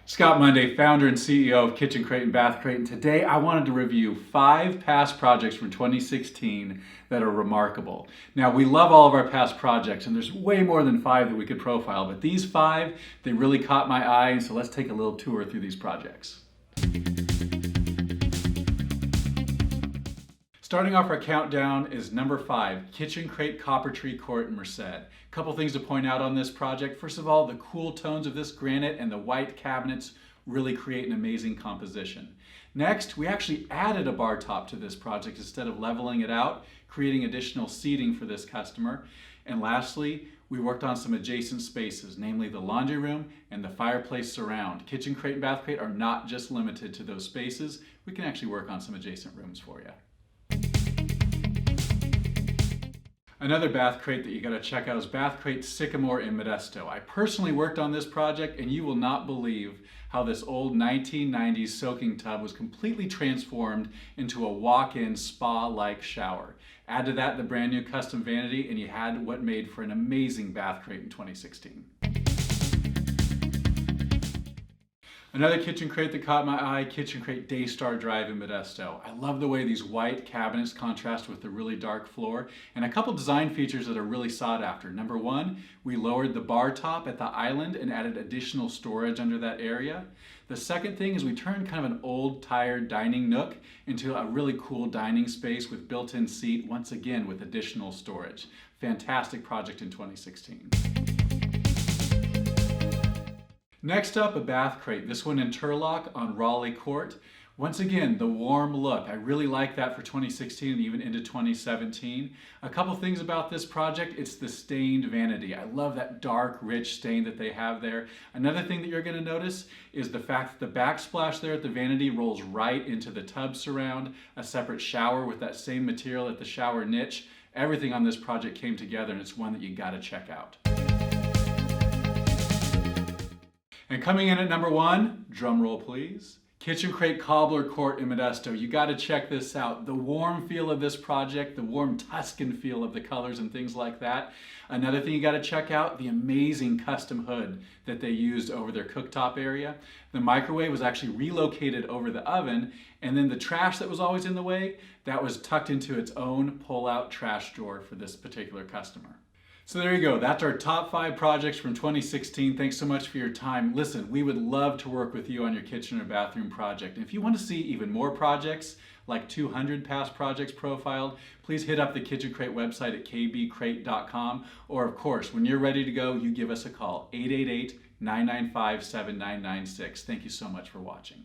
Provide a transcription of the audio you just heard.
Scott Monday, founder and CEO of kbCrate and kbCrate, and today I wanted to review 5 past projects from 2016 that are remarkable. Now, we love all of our past projects, and there's way more than 5 that we could profile, but these 5, they really caught my eye, and so let's take a little tour through these projects. Starting off our countdown is number 5, kbCrate Copper Tree Court in Merced. Couple things to point out on this project. First of all, the cool tones of this granite and the white cabinets really create an amazing composition. Next, we actually added a bar top to this project instead of leveling it out, creating additional seating for this customer. And lastly, we worked on some adjacent spaces, namely the laundry room and the fireplace surround. kbCrate and kbCrate are not just limited to those spaces. We can actually work on some adjacent rooms for you. Another kbCrate that you got to check out is kbCrate Sycamore in Modesto. I personally worked on this project, and you will not believe how this old 1990s soaking tub was completely transformed into a walk-in spa-like shower. Add to that the brand new custom vanity, and you had what made for an amazing kbCrate in 2016. Another kbCrate that caught my eye, kbCrate Daystar Drive in Modesto. I love the way these white cabinets contrast with the really dark floor, and a couple design features that are really sought after. Number 1, we lowered the bar top at the island and added additional storage under that area. The second thing is we turned kind of an old, tired dining nook into a really cool dining space with built-in seat, once again with additional storage. Fantastic project in 2016. Next up, a kbCrate, this one in Turlock on Raleigh Court. Once again, the warm look. I really like that for 2016 and even into 2017. A couple things about this project, it's the stained vanity. I love that dark, rich stain that they have there. Another thing that you're going to notice is the fact that the backsplash there at the vanity rolls right into the tub surround, a separate shower with that same material at the shower niche. Everything on this project came together, and it's one that you got to check out. And coming in at number 1, drum roll please, kbCrate Cobbler Court in Modesto. You got to check this out. The warm feel of this project, the warm Tuscan feel of the colors and things like that. Another thing you got to check out, the amazing custom hood that they used over their cooktop area. The microwave was actually relocated over the oven, and then the trash that was always in the way, that was tucked into its own pull-out trash drawer for this particular customer. So there you go. That's our top 5 projects from 2016. Thanks so much for your time. Listen, we would love to work with you on your kitchen or bathroom project. And if you want to see even more projects, like 200 past projects profiled, please hit up the kbCrate website at kbCrate.com. Or of course, when you're ready to go, you give us a call, 888-995-7996. Thank you so much for watching.